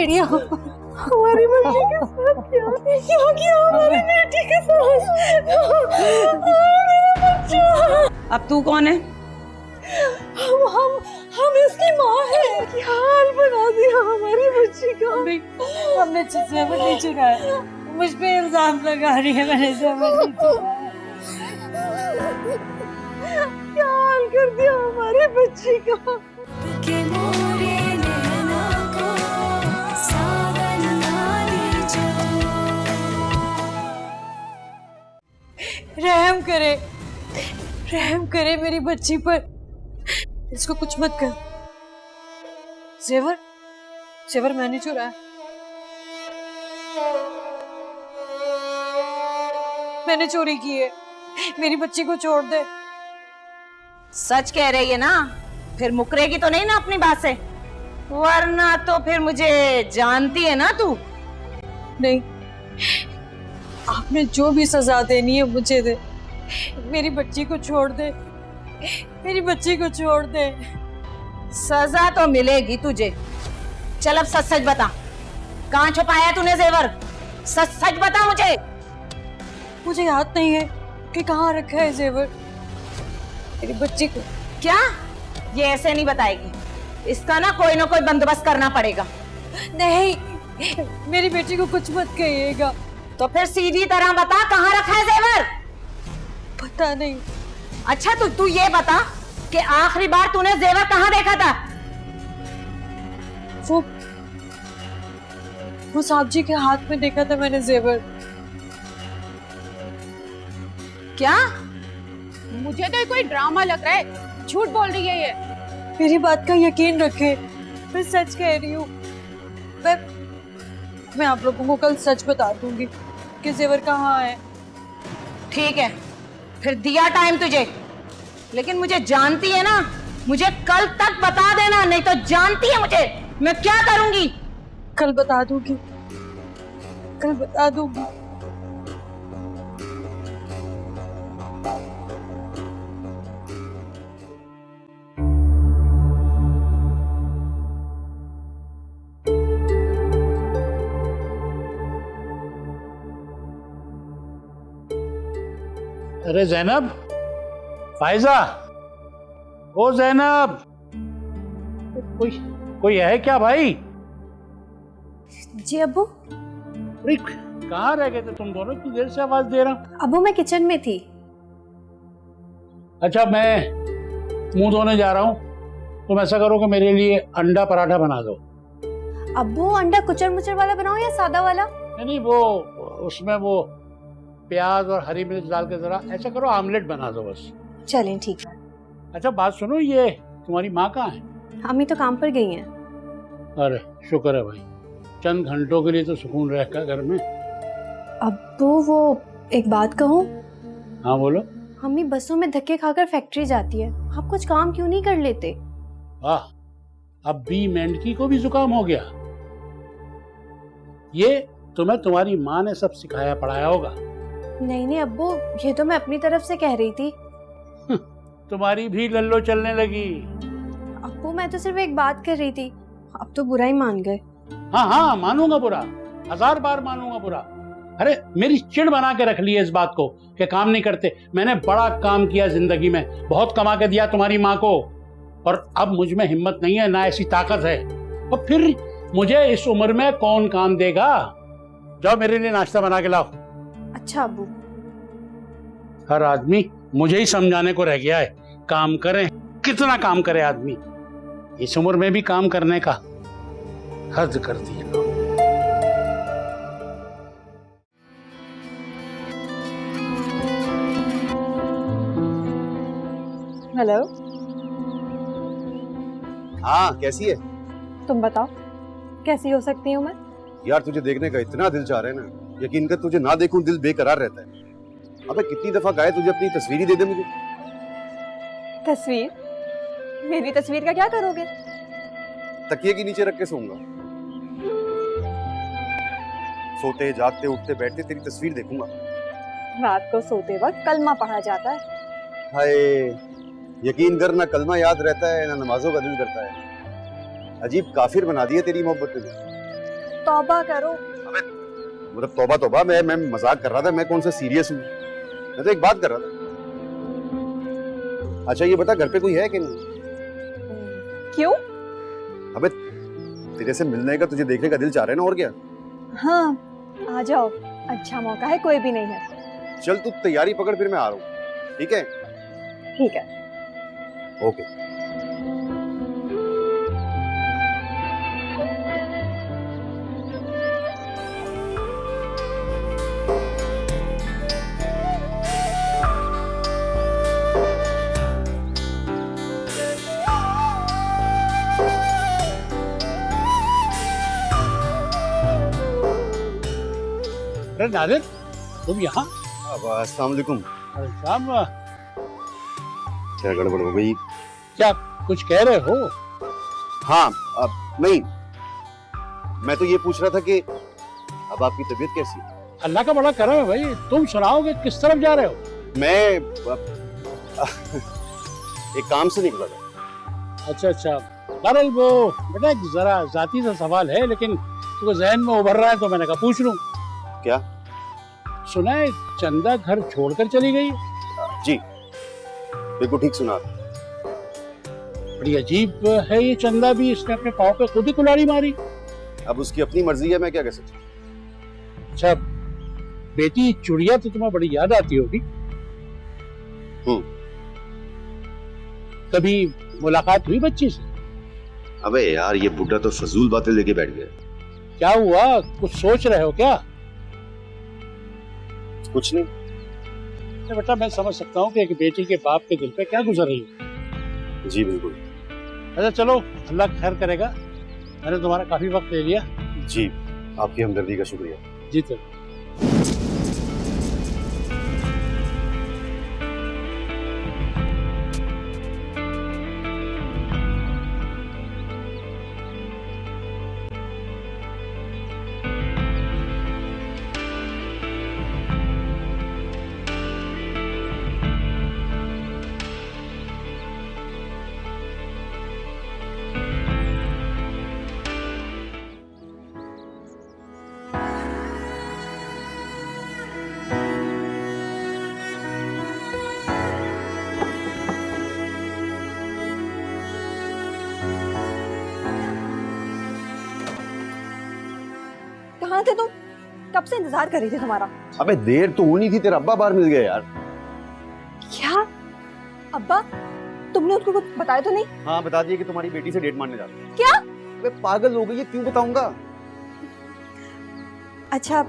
चिड़िया, हमारी बच्ची के साथ क्या किया हमारी बेटी के साथ। मेरा बच्चा। अब तू कौन है? हम इसकी माँ है। क्या हाल बना दिया हमारी बच्ची का। हमने जेवर नहीं चुराया, मुझ पे इल्जाम लगा रही है, मैंने जेवर नहीं चुराया। क्या हाल कर दिया हमारी बच्ची का। रहम करे मेरी बच्ची पर। इसको कुछ मत कर। जेवर मैंने चुराया, मैंने चोरी की है। मेरी बच्ची को छोड़ दे। सच कह रही है ना? फिर मुकरेगी तो नहीं ना अपनी बात से? वरना तो फिर मुझे जानती है ना तू। नहीं, आपने जो भी सजा देनी है मुझे दे। मेरी बच्ची को छोड़ दे, मेरी बच्ची को छोड़ दे। सजा तो मिलेगी तुझे। चल अब सच सच बता, कहाँ छुपाया तूने जेवर? सच सच बता मुझे। मुझे याद नहीं है कि कहाँ रखा है जेवर। मेरी बच्ची को। क्या? ये ऐसे नहीं बताएगी, इसका ना कोई बंदोबस्त करना पड़ेगा। नहीं, मेरी बेटी को कुछ मत कहिएगा। तो फिर सीधी तरह बता, कहाँ रखा है जेवर? पता नहीं। अच्छा तू ये बता कि आखिरी बार तूने जेवर कहाँ देखा था? वो साहब जी के हाथ में देखा था मैंने जेवर। क्या? मुझे तो कोई ड्रामा लग रहा है, झूठ बोल रही है ये। मेरी बात का यकीन रखे, मैं सच कह रही हूँ। मैं आप लोगों को कल सच बता दूंगी कि जेवर कहाँ है। ठीक है, फिर दिया टाइम तुझे, लेकिन मुझे जानती है ना, मुझे कल तक बता देना, नहीं तो जानती है मुझे मैं क्या करूंगी। कल बता दूंगी, कल बता दूंगी। अरे जैनब, फायजा, ओ जैनब, कोई है क्या भाई? जी अब्बू। अरे कहाँ रह गए थे तुम दोनों? इतनी देर से आवाज दे रहा हूँ। अब्बू मैं किचन में थी। अच्छा, मैं मुंह धोने जा रहा हूँ, तुम ऐसा करो कि मेरे लिए अंडा पराठा बना दो। अब्बू अंडा कुचर मुचर वाला बनाओ या सादा वाला? नहीं, वो उसमें वो प्याज और हरी मिर्च डाल के जरा ऐसा करो, आमलेट बना दो बस। चलें ठीक है। अच्छा बात सुनो, ये तुम्हारी माँ कहाँ है? अम्मी तो काम पर गई हैं। अरे शुक्र है भाई, चंद घंटों के लिए तो सुकून रहेगा घर में। अब्बू वो एक बात कहूँ? हाँ बोलो। अम्मी बसों में धक्के खाकर फैक्ट्री जाती है, आप कुछ काम क्यों नहीं कर लेते? वाह, अब बी मेंढकी को भी जुकाम हो गया। ये तुम्हें तुम्हारी माँ ने सब सिखाया पढ़ाया होगा। नहीं अब्बू, ये तो मैं अपनी तरफ से कह रही थी। तुम्हारी भी लल्लो चलने लगी। अब्बू मैं तो सिर्फ एक बात कर रही थी, अब तो बुरा ही मान गए। हाँ मानूंगा बुरा, 1000 बार मानूंगा बुरा। अरे मेरी चिढ़ बना के रख ली है इस बात को कि काम नहीं करते। मैंने बड़ा काम किया जिंदगी में, बहुत कमा के दिया तुम्हारी माँ को, और अब मुझ में हिम्मत नहीं है, ना ऐसी ताकत है। और फिर मुझे इस उम्र में कौन काम देगा? जाओ मेरे लिए नाश्ता बना के लाओ। अच्छा अब्बू। हर आदमी मुझे ही समझाने को रह गया है, काम करें। कितना काम करे आदमी, इस उम्र में भी काम करने का हद कर दिया। हेलो। हाँ कैसी है? तुम बताओ कैसी हो सकती हूँ मैं? यार तुझे देखने का इतना दिल चाह रहा है ना, यकीन कर तुझे ना देखूं दिल बेकरार रहता है। अबे कितनी दफा कहा है तुझे अपनी तस्वीर ही दे दे मुझे। तस्वीर? मेरी तस्वीर का क्या करोगे? तकिए के नीचे रख के सोऊंगा, सोते जागते उठते बैठते तेरी तस्वीर देखूंगा। रात को सोते वक्त कलमा पढ़ा जाता है। हाय, यकीन कर ना कलमा याद रहता है ना नमाजों का दिल करता है। अजीब काफिर बना दिया तेरी मोहब्बत ने। तौबा करो। मतलब तौबा तौबा, मैं मजाक कर रहा था, मैं कौन सा सीरियस हूँ, मैं तो एक बात कर रहा था। अच्छा ये बता घर पे कोई है कि नहीं? क्यों? अबे तेरे से मिलने का, तुझे देखने का दिल चाह रहा है ना, और क्या। हाँ आ जाओ, अच्छा मौका है, कोई भी नहीं है। चल तू तैयारी पकड़, फिर मैं आ रहा हूँ, ठीक है? ठीक है। ओके। अरे नादिर, तुम यहाँ? अस्सलाम वालेकुम। अरे शाम, क्या गड़बड़ हो गई? क्या कुछ कह रहे हो? हाँ नहीं, मैं तो ये पूछ रहा था कि अब आपकी तबीयत कैसी है? अल्लाह का बड़ा करम है भाई। तुम सुनाओगे किस तरफ जा रहे हो? मैं एक काम से निकला था। अच्छा अच्छा, बहरहाल वो बेटा एक जरा जाती सा सवाल है, लेकिन तुमको जहन में उभर रहा है तो मैंने कहा पूछ लूं। क्या? सुना है चंदा घर छोड़कर चली गई? जी बिल्कुल ठीक सुना। बड़ी अजीब है ये चंदा भी, इसने अपने पाँव पे खुद ही कुल्हाड़ी मारी। अब उसकी अपनी मर्जी है, मैं क्या कह सकता हूँ। अच्छा, बेटी चुड़िया तो तुम्हें बड़ी याद आती होगी। कभी मुलाकात हुई बच्ची से? अबे यार ये बुड्ढा तो फजूल बातें लेके बैठ गया। क्या हुआ, कुछ सोच रहे हो क्या? कुछ नहीं। तो बेटा मैं समझ सकता हूँ कि एक बेटी के बाप के दिल पे क्या गुजर रही है। जी बिल्कुल। अच्छा चलो, अल्लाह खैर करेगा। मैंने तुम्हारा काफी वक्त ले लिया। जी आपकी हमदर्दी का शुक्रिया। जी तो कहाँ थे तुम? कब से इंतजार कर रही थी तुम्हारा। अबे देर तो होनी थी, तेरा अब्बा बाहर मिल गया यार। क्या? अब्बा? तुमने उसको कुछ बताया तो नहीं? हाँ बता दिया कि तुम्हारी बेटी से डेट मारने जा रहा हूँ। क्या? अबे पागल हो गई है, क्यों बताऊंगा? अच्छा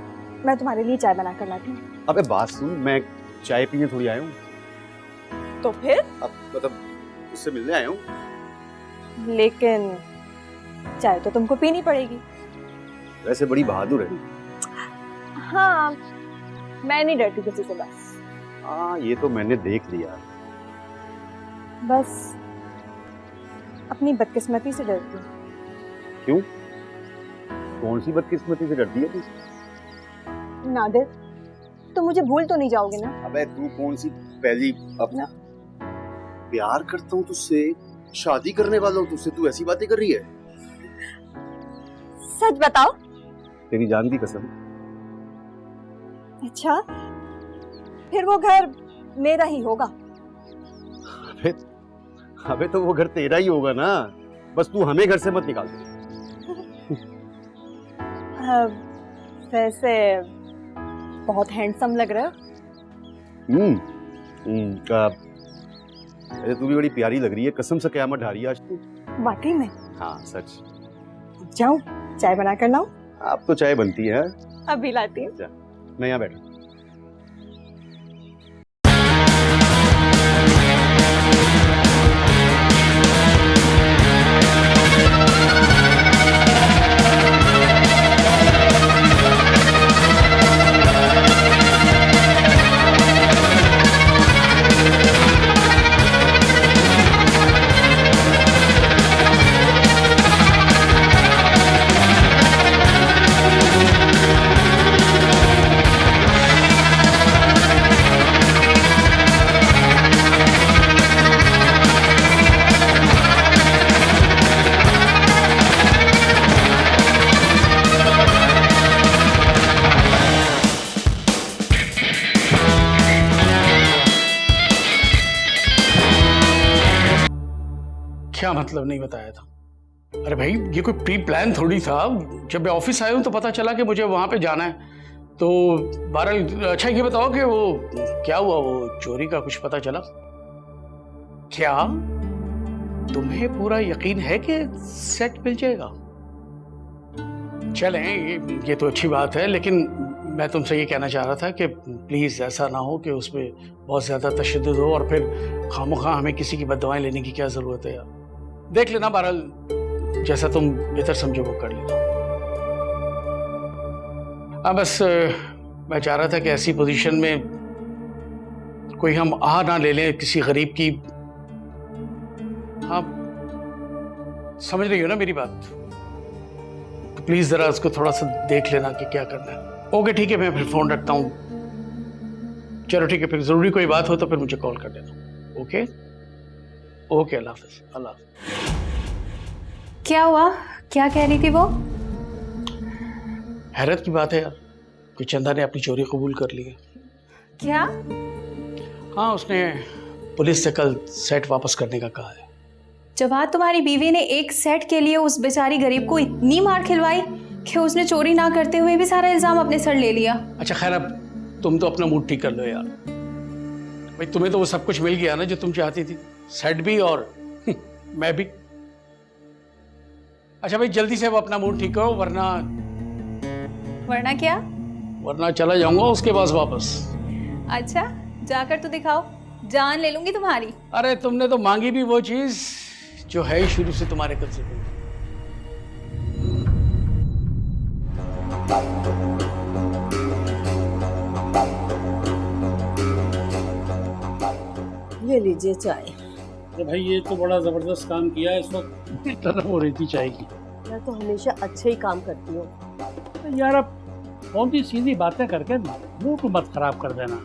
मैं तुम्हारे लिए चाय बना कर लाती हूँ। अबे बात सुन, मैं चाय पीने थोड़ी आया हूँ। तो फिर? अब मतलब उससे मिलने आया हूँ। लेकिन चाय तो तुमको पीनी पड़ेगी। वैसे बड़ी बहादुर है। हाँ मैं नहीं डरती किसी से, बस। हाँ ये तो मैंने देख लिया। बस अपनी बदकिस्मती से डरती हूँ। क्यों? कौन सी बदकिस्मती से डरती है तू? नादिर तुम मुझे भूल तो नहीं जाओगे ना? अबे तू कौन सी पहली अपना प्यार करता हूँ तुझसे, शादी करने वाला हूँ तुझसे, तू ऐसी बातें कर रही है? सच बताओ। तेरी जान की कसम। अच्छा फिर वो घर मेरा ही होगा। अबे तो वो घर तेरा ही होगा ना, बस तू हमें घर से मत निकाल दे। वैसे बहुत हैंडसम लग रहा है। अरे तू भी बड़ी प्यारी लग रही है, कसम से कयामत ढा रही है आज तू। वाकई में? हाँ सच। जाऊं चाय बना कर लाऊं? अब तो चाय बनती है। अभी लाती हूँ। मैं यहाँ बैठा। क्या मतलब नहीं बताया था? अरे भाई ये कोई प्री प्लान थोड़ी था। जब मैं ऑफिस आया हूँ तो पता चला कि मुझे वहां पे जाना है। तो बहरहाल अच्छा ये बताओ कि वो क्या हुआ, वो चोरी का कुछ पता चला? क्या तुम्हें पूरा यकीन है कि सेट मिल जाएगा? चलें ये तो अच्छी बात है, लेकिन मैं तुमसे ये कहना चाह रहा था कि प्लीज ऐसा ना हो कि उसमें बहुत ज्यादा तशद्दुद हो और फिर खामोखा हमें किसी की बददुआएं लेने की क्या जरूरत है यार। देख लेना, बहरहाल जैसा तुम बेहतर समझो वो कर लेना। हाँ बस मैं चाह रहा था कि ऐसी पोजीशन में कोई हम आह ना ले लें किसी गरीब की। हाँ समझ रही हो ना मेरी बात? तो प्लीज जरा उसको थोड़ा सा देख लेना कि क्या करना है। ओके ठीक है, मैं फिर फोन रखता हूँ। चलो ठीक है, फिर जरूरी कोई बात हो तो फिर मुझे कॉल कर देना। ओके ओके, अल्लाह हाफिज। अल्लाह हाफिज। क्या हुआ? क्या कह रही थी वो? हैरत की बात है यार कि चंदा ने अपनी चोरी कबूल कर ली है। क्या? हाँ उसने पुलिस से कल सेट वापस करने का कहा है। जवाद, तुम्हारी बीवी ने एक सेट के लिए उस बेचारी गरीब को इतनी मार खिलवाई कि उसने चोरी ना करते हुए भी सारा इल्जाम अपने सर ले लिया। अच्छा खैर, अब तुम तो अपना मूड ठीक कर लो यार। भाई तुम्हें तो वो सब कुछ मिल गया ना जो तुम चाहती थी, सेट भी और मैं भी। अच्छा भाई जल्दी से वो अपना मूड ठीक करो, वरना क्या? वरना चला जाऊंगा उसके पास वापस। अच्छा जाकर तो दिखाओ, जान ले लूंगी तुम्हारी। अरे तुमने तो मांगी भी वो चीज जो है ही शुरू से तुम्हारे कब्जे में। ये लीजिए चाय। अरे भाई ये तो बड़ा जबरदस्त काम किया है, इस वक्त तलब हो रही थी चाय की। मैं तो हमेशा अच्छे ही काम करती हूँ। यार अब कौन सी सीधी बातें करके मूड को मत खराब कर देना।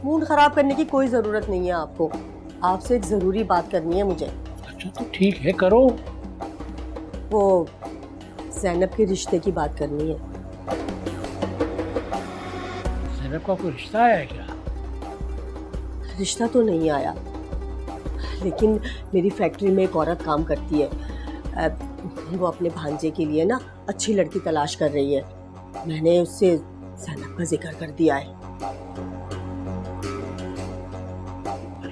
मूड खराब करने की कोई जरूरत नहीं है आपको। आपसे एक जरूरी बात करनी है मुझे। अच्छा तो ठीक है करो। वो ज़ैनब के रिश्ते की बात करनी है। ज़ैनब का कोई रिश्ता आया है क्या? रिश्ता तो नहीं आया, लेकिन मेरी फैक्ट्री में एक औरत काम करती है। वो अपने भांजे के लिए ना अच्छी लड़की तलाश कर रही है। मैंने उससे ज़ैनब का जिक्र कर दिया है।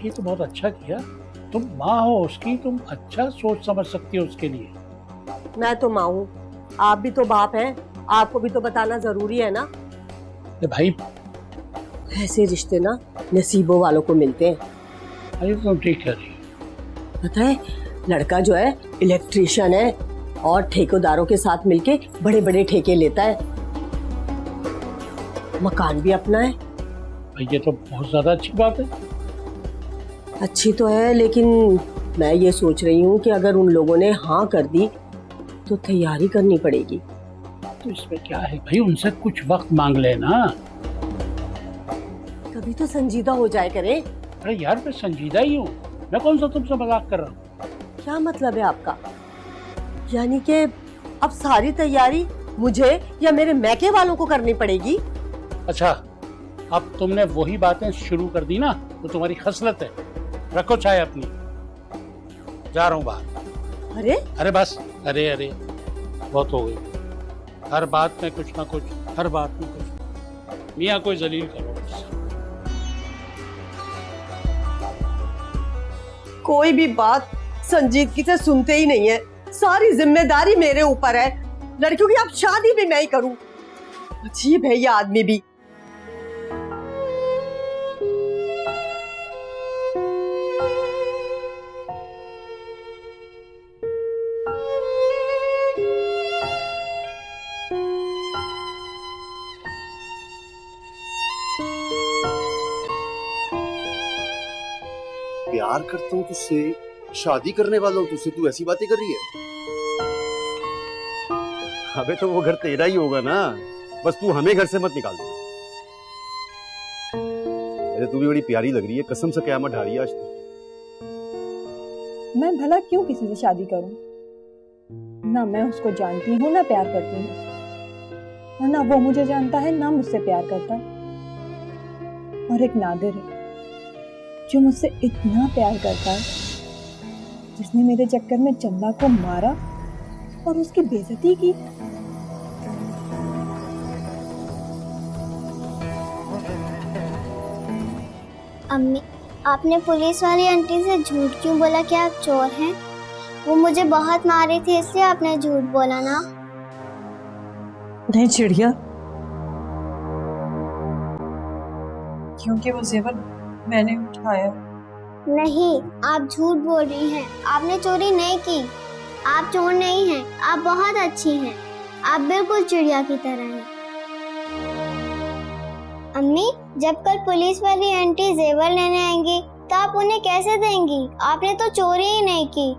ये तो बहुत अच्छा किया। तुम माँ हो उसकी, तुम अच्छा सोच समझ सकती हो उसके लिए। मैं तो माँ हूँ, आप भी तो बाप हैं, आपको भी तो बताना जरूरी है ना। भाई ऐसे रिश्ते ना नसीबों वालों को मिलते हैं। अरे तुम ठीक कह रही। पता है लड़का जो है इलेक्ट्रिशियन है और ठेकेदारों के साथ मिलके बड़े बड़े ठेके लेता है। मकान भी अपना है। ये तो बहुत ज्यादा अच्छी बात है। अच्छी तो है, लेकिन मैं ये सोच रही हूँ कि अगर उन लोगों ने हाँ कर दी तो तैयारी करनी पड़ेगी। तो इसमें क्या है भाई, उनसे कुछ वक्त मांग लेना। कभी तो संजीदा हो जाए करे। अरे यार मैं संजीदा ही हूँ, मैं कौन सा तुमसे मजाक कर रहा हूँ। क्या मतलब है आपका? यानी कि अब सारी तैयारी मुझे या मेरे मैके वालों को करनी पड़ेगी? अच्छा अब तुमने वही बातें शुरू कर दी ना, तो तुम्हारी खसलत है। रखो चाय अपनी, जा रहा हूँ बाहर। अरे अरे बस, अरे अरे बहुत हो गई। हर बात में कुछ ना कुछ, हर बात में कुछ। मियाँ कोई जलील करो बस। कोई भी बात संजीदगी से सुनते ही नहीं है। सारी जिम्मेदारी मेरे ऊपर है। लड़कियों की अब शादी भी मैं ही करूं। अजीब है ये आदमी भी। प्यार करता हूँ तुझसे, शादी करने वाला हूँ तुझसे, तू ऐसी बातें कर रही है? अबे तो वो घर तेरा ही होगा ना, बस तू हमें घर से मत निकाल दे। अरे तू भी बड़ी प्यारी लग रही है, कसम से क़यामत ढा रही है आज तू। मैं भला क्यों किसी से शादी करूं? ना मैं उसको जानती हूँ ना प्यार करती हूँ, और ना वो मुझे जानता है ना मुझसे प्यार करता है। और एक नादिर है जो मुझसे इतना प्यार करता है उसने मेरे चक्कर में चंदा को मारा और उसकी बेइज्जती की। अम्मी, आपने पुलिस वाली आंटी से झूठ क्यों बोला कि आप चोर हैं? वो मुझे बहुत मारी थी इसलिए आपने झूठ बोला ना। नहीं चिड़िया, क्योंकि वो जेवर मैंने उठाया। नहीं, आप झूठ बोल रही हैं। आपने चोरी नहीं की। आप चोर नहीं हैं। आप बहुत अच्छी हैं। आप बिल्कुल चिड़िया की तरह हैं। अम्मी, जब कल पुलिस वाली आंटी जेवर लेने आएंगी तो आप उन्हें कैसे देंगी? आपने तो चोरी ही नहीं की।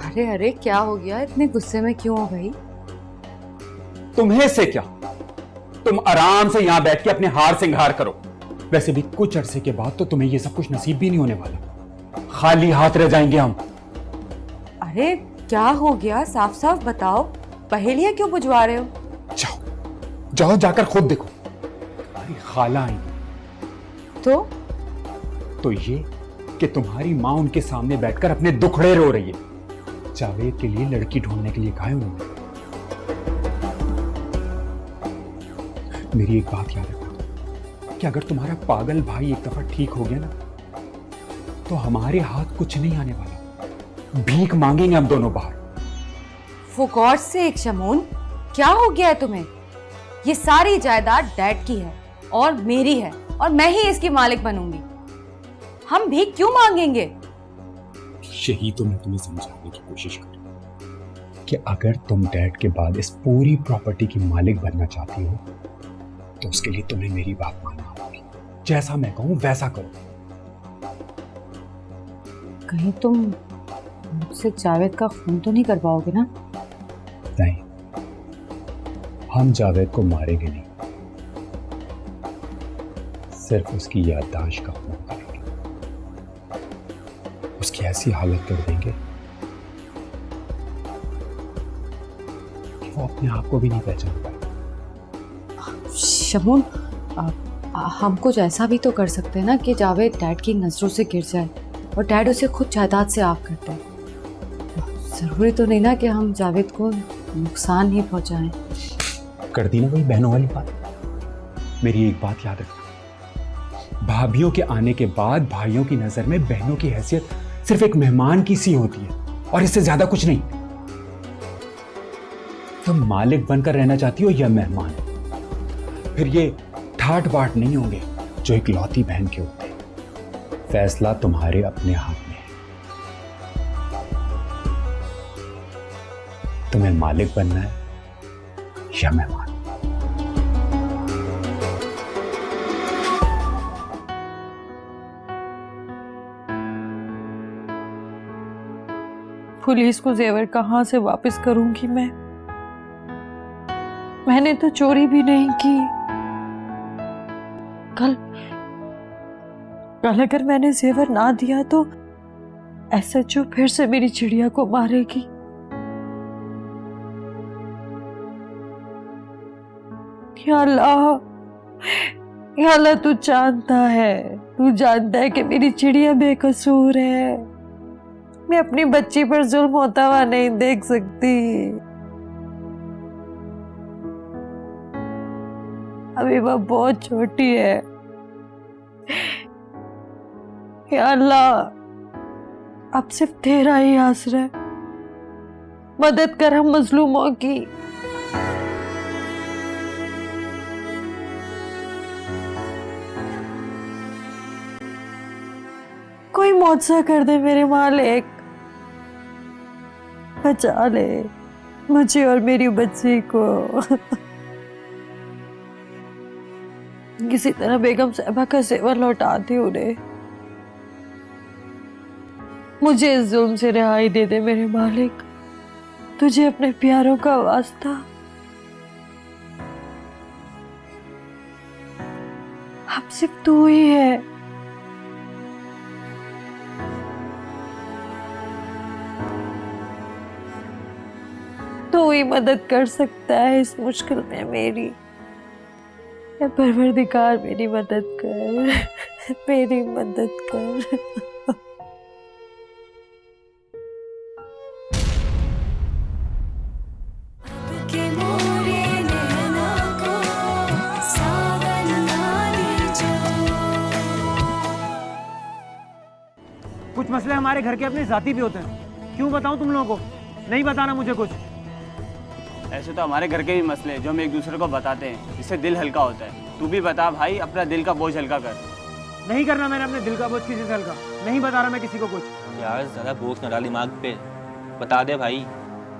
अरे अरे, क्या हो गया? इतने गुस्से में क्यों हो भाई? तुम्हें से क्या? तुम आराम से यहां बैठ के अपने हार सिंगार करो। वैसे भी कुछ अरसे के बाद तो तुम्हें ये सब कुछ नसीब भी नहीं होने वाला। खाली हाथ रह जाएंगे हम। अरे क्या हो गया? साफ साफ बताओ, पहेलियां क्यों बुझवा रहे हो? जाओ जाओ, जाकर खुद देखो। तुम्हारी खाला आई तो ये कि तुम्हारी माँ उनके सामने बैठकर अपने दुखड़े रो रही है। जावेद के लिए लड़की ढूंढने के लिए कहा है उन्होंने। मेरी एक बात याद रखना कि अगर तुम्हारा पागल भाई एक दफा ठीक हो गया ना तो हमारे हाथ कुछ नहीं आने वाला। भीख मांगेंगे हम दोनों बाहर। फॉर गॉड सेक शमून, क्या हो गया है तुम्हें? ये सारी जायदाद डैड की है और मेरी है और मैं ही इसकी मालिक बनूंगी। हम भीख क्यों मांगेंगे? यही तो मैं तुम्हें समझाने की कोशिश कर रहा हूं कि अगर तुम डैड के बाद इस पूरी प्रॉपर्टी की मालिक बनना चाहती हो तो उसके लिए तुम्हें मेरी बात मानना होगी। जैसा मैं कहूं वैसा करो। कहीं तुम मुझसे जावेद का खून तो नहीं कर पाओगे ना? नहीं, हम जावेद को मारेंगे नहीं, सिर्फ उसकी याददाश्त का खून करेंगे। उसकी ऐसी हालत कर देंगे कि वो अपने आप को भी नहीं पहचान पाएगा। शमून, हम कुछ ऐसा भी तो कर सकते हैं ना कि जावेद डैड की नजरों से गिर जाए और डैड उसे खुद जायदाद से आग कर दे। जरूरी तो नहीं ना कि हम जावेद को नुकसान ही पहुंचाएं। कर दी ना वही बहनों वाली बात। मेरी एक बात याद रखना, भाभीियों के आने के बाद भाइयों की नजर में बहनों की हैसियत सिर्फ एक मेहमान की सी होती है और इससे ज्यादा कुछ नहीं। तुम मालिक बनकर रहना चाहती हो या मेहमान? फिर ये ठाट बाट नहीं होंगे जो एक लौती बहन के होते। फैसला तुम्हारे अपने हाथ में है। तुम्हें मालिक बनना है या मेहमान? पुलिस को जेवर कहां से वापस करूंगी मैं? मैंने तो चोरी भी नहीं की। कल अगर मैंने जेवर ना दिया तो एसएचओ फिर से मेरी चिड़िया को मारेगी। या अल्लाह, तू जानता है कि मेरी चिड़िया बेकसूर है। मैं अपनी बच्ची पर जुल्म होता हुआ नहीं देख सकती। अभी वह बहुत छोटी है। या अल्लाह, अब सिर्फ तेरा ही आसरा है। मदद कर हम मजलूमों की। कोई मुआवजा कर दे मेरे मालिक, बचा ले मुझे और मेरी बच्ची को। किसी तरह बेगम साहबा का सेवा लौटा दे उन्हें। मुझे इस जुल्म से रिहाई दे दे मेरे मालिक। तुझे अपने प्यारों का वास्ता, अब सिर्फ तू ही है। तू ही मदद कर सकता है इस मुश्किल में मेरी। या परवरदिगार मेरी मदद कर, मेरी मदद कर। कुछ मसले हमारे घर के अपने जाती भी होते हैं। क्यों बताऊं तुम लोगों को? नहीं बताना मुझे कुछ। ऐसे तो हमारे घर के भी मसले जो हम एक दूसरे को बताते हैं, इससे दिल हल्का होता है। तू भी बता भाई, अपना दिल का बोझ हल्का कर। नहीं करना मैंने अपने दिल का बोझ किसी से हल्का। नहीं बता रहा मैं किसी को कुछ। यार ज़्यादा बोझ न डाल दिमाग पे, बता दे भाई।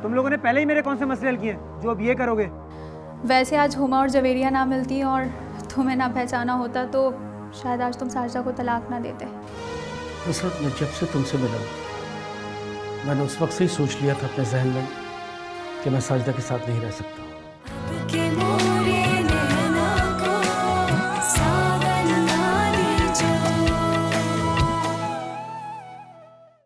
तुम लोगों ने पहले ही मेरे कौन से मसले हल किए जो अब ये करोगे? वैसे आज हुमा और जवेरिया ना मिलती और तुम्हें ना पहचाना होता तो शायद आज तुम सारजा को तलाक ना देते। नुसरत, मैं जब से तुमसे मिला मैंने उस वक्त से ही सोच लिया था अपने जहन में कि मैं साजिदा के साथ नहीं रह सकता।